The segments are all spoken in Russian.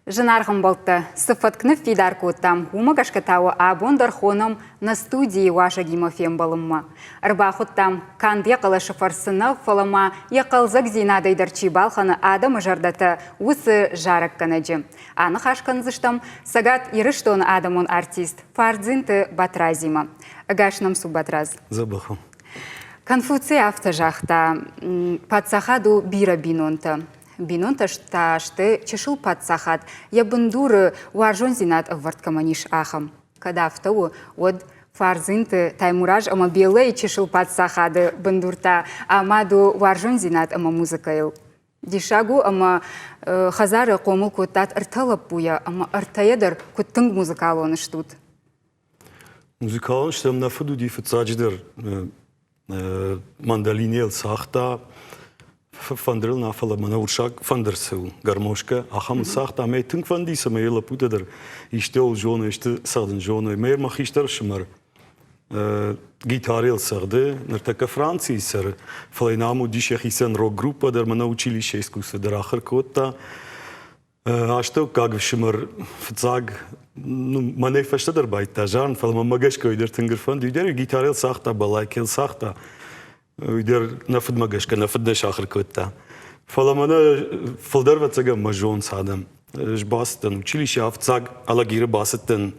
Жынарғым болты, sıfıtkını fidar kotam, умагашкатауы абондар хоном на студии ваша гимофем балымма. Рбахуттам канды қылышы фарсына фалыма яқалзак зинадайдарчи балханы адамы жардаты усы жарық канаджи. Аны хашқанзыштам сагат ирыштон адамын артист Фардзинты Батразима. Гашнам су Батраз. Забахам. Конфуций автожахта подсахаду бира бинонта. Бинонта шташты чешил подсахат. Я бандуры уаржон зинат варткаманиш ахам. Когда автоу от Фарзинты таймураж ама белый чешил подсахады бандурта амаду уаржон зинат ама музыкайл. Дишагу ама хазары комул кутат арталап буя ама артаядыр куттынг музыкалоны штут. Музыкалон штам нафаду ди фацадждер mandalineel sachta vandril nafala mana urshak vandersu garmoshka aham sachta me tink van die me hele puter istel jone ist sarden jone meer magister shmer gitaril sarde nertaka franci ser fleinamu dishechisen rock группа der mana училище искусства der ахр кота а что как shmer fzag man heeft verstaat erbij te zijn, van mijn magash kan je er tenger van, die der gitareel zacht, balaikel zacht, die der nafad magash kan nafad de shacher kota. Van mijn folder wat zeggen majon sadam, is basten, училище afzag, alle gieren basten,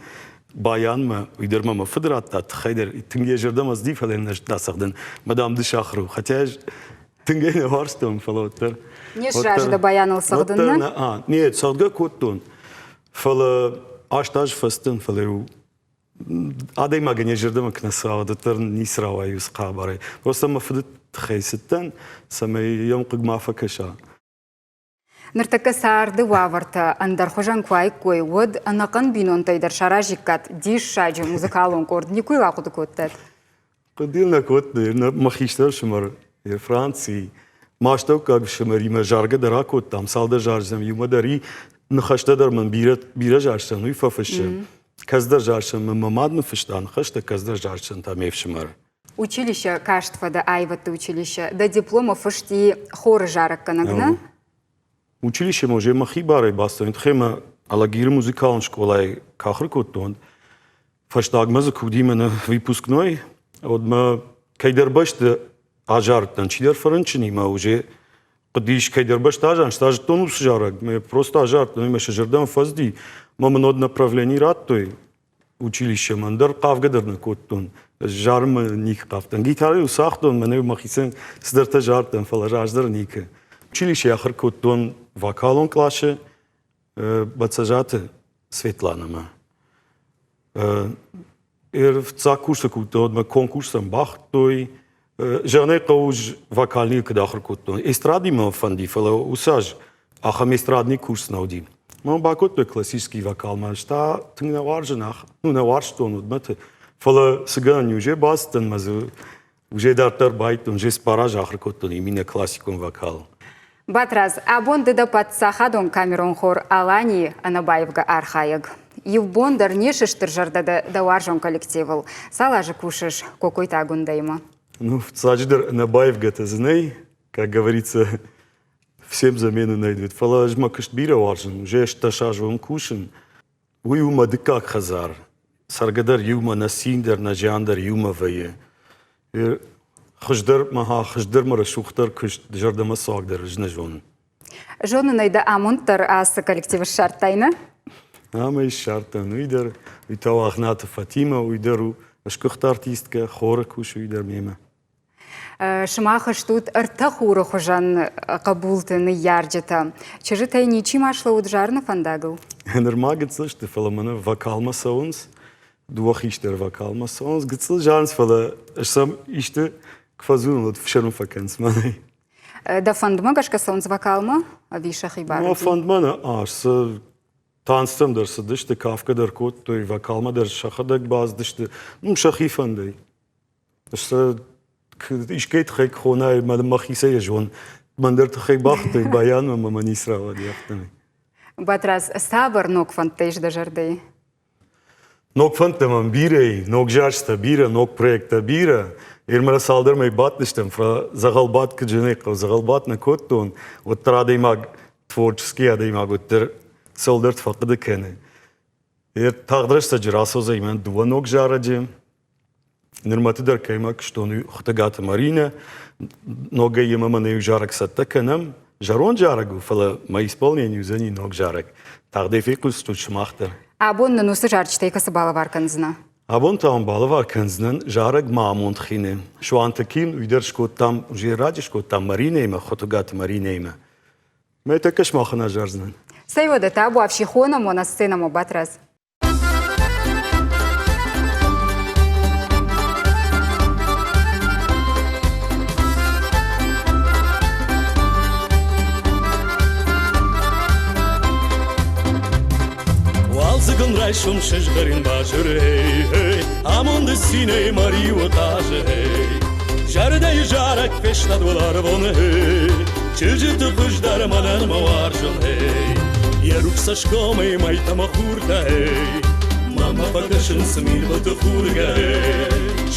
bayan me, die der mama federat dat, geider, tinge jerdam als die velen dat zeggen, madame de shachru, хотя tinge ne harstom verloter. Не жажда да баянал сагдана? Nee, sadga koton, van Aștaj făstân făleu. Adei mă gândeam că nesau de tăr nisrau ai uscabare. O să mă fădut xeisitten, să mă iau cu gmafa cășa. Nărtăcă s-ar de wavartă, andar hojan quai coi wod anakan binon tăider sharajikat dishaj muzicalon cord nicui la cu cotet. Qadilna kot ne machister shmar Franții. Mă știu că shmari mă jargă de rakot am sal de jargem yumadari نخشته در من بیره جارشن وی ففشه کس در جارشن من مماد نفشتان خشته کس در جارشن تا میفشمر. Училище каштва да айвата училище да диплома фашти хор жарак канагна. Училище може махи баре бастон тхема алагир музикалн школай кахр коттон. Фаштаг маза кудиме на выпускной от ма кайдер баште ажартан чидер франчини ма уже Подиш кайдер баштажан, стаж тонус жарак, мы просто ажарт, мы шажердам фазди, мама над направлений раттой училище мандар кавгадер на коттон, жарм ник кафтан. Гитары усахтон, мене махисен сдерта жартан, фалажаздер ника. Училище ахр коттон вокалон клаше, бацажате Светлана ма. В ца курса коттон, ма конкурсам бахтой. Жане кауж вокальный кадахр коттон. Эстради ма фанди фала усаж. Ахам эстрадный курс науди. Ма бакот классический вокал ма шта тыңна варжанах. Ну на варштон удматы. Фала сыган уже бастан мазу уже дартар байт уже спараж ахр коттон именно классиком вокал. Батраз абонды да подсахадон камерон хор Алани Анабаевга архаЯг. Евбондар нешештер жардада да варжон коллективал. Салажы кушаш какой-то агундайма. Ну, в Цадждер Набаев гатазней, как говорится, всем замену найдут. Фала жма каштбира варжен, уже шташаж вам кушен. Вы ума дикак хазар. Саргадар юма насиндер, нажандар юма вае. Хаждар маха, хаждар мара шухтар кушт, жардама сагдер, жнажон. Жона найда амонтар аса коллектива шартайна? Ама и шартан. Уйдер, уйтава ахната Фатима, уйдеру. Ашкухта артистка, хора кушу уйдер мема. Шмаха штут артахура хожан кабултын ярджета. Чежитай ничи машла уджарна фандагл. Нормально гцл, что фаламана вокал масаунс, дуах иштер вокал масаунс, гцл жанс фала, сам иште кфазун вот в шерм факенс маны. Да фандма гашка саунс вокалма, а виша хибар. Ну фандмана аш с танцем дерс дыште кавка дер кот, той вокалма дер шахадак баз дыште, ну шахи фандай. Что ich geht gek khona mal machise jon man der gek bacht bayan ma manisra wadiaftani Батраз сабар нок фантеш да жардей. Nok fante man bire nok jarsta bire nok projekta bire irmara saldırmayı batmıştım fra zagalbat kıcınek zagalbat na kotton o tradimag tворчески adimag otter soldat faqdı kene. Tağdırışta cirasozı imen duvanok jaracı. Нормати да кайма што ну хтагата Марина нога имама не жарак саттаканам жарон жарагу фала ма исполнению за ни ног жарак тагдефикус тут шмахтер Абон нусы жарчтай касыбалы варканзна. Абон там балы var kanznan жарак мамонт хине şu antakin uydar tam jeraji tam Marina хтагата Marina Мета кашмахна жарзнан Сейвода табу авшихона мона сцена мо батраз. Zıgın rayşum şeşberin başır hey hey Amon de sine mariu taje hey Jardey jarak feşta dolar von hey Çılcıtı kuşlar manan mavarjun hey Yeruk saşkomay maytama hurta hey Mama bakışın smil batı hurga hey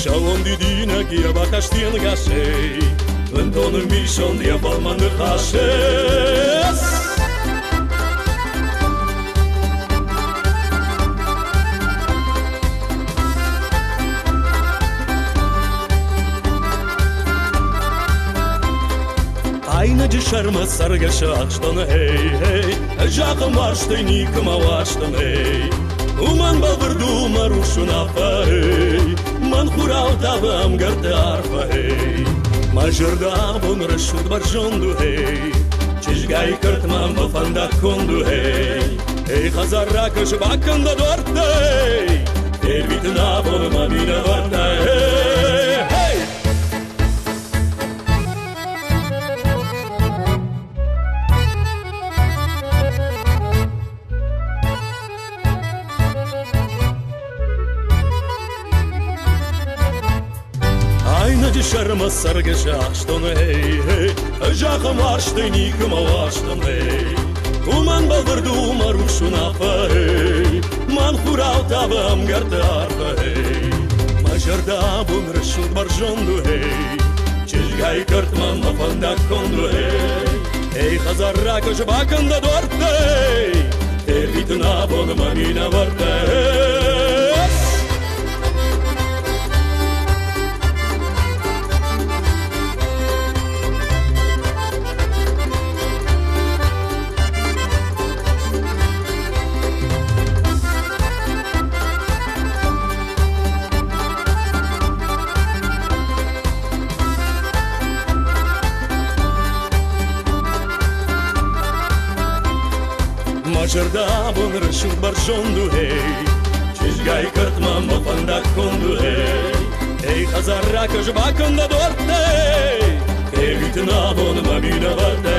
Şalon didina giya bakaştiyan gaş hey Ventonun mişon diya balmanı kaş hey Aynacı şarma sargaşı açtın hey hey Jaqım varştı nikma varştın hey Uman balvırdu maruşun afa hey Man xurav tabam gırtı arfa hey Majırda bun rışud barjondu hey Çizgay kırtmam bafanda kondu hey Hey khazarra kış bakında dörtte hey Elbitna bun mamina varta hey Hey Aynacı şarma sargaşı açtın hey hey Jaqım varştı nikma varştın hey Uman balvırdu maruşun afa hey Man xurav tabam gırtı arfa hey Majarda bun rışud barjondu hey Çizgay kırtmam mafanda kondu hey Hey khazarra kış bakında dörtte hey Elbitna bun mamina varta hey Majarda bun rışud barjondu hey Çizgay kırtmam mafanda kondu hey Hey khazarra kış bakında dörtte hey Elbitna bun mamina varta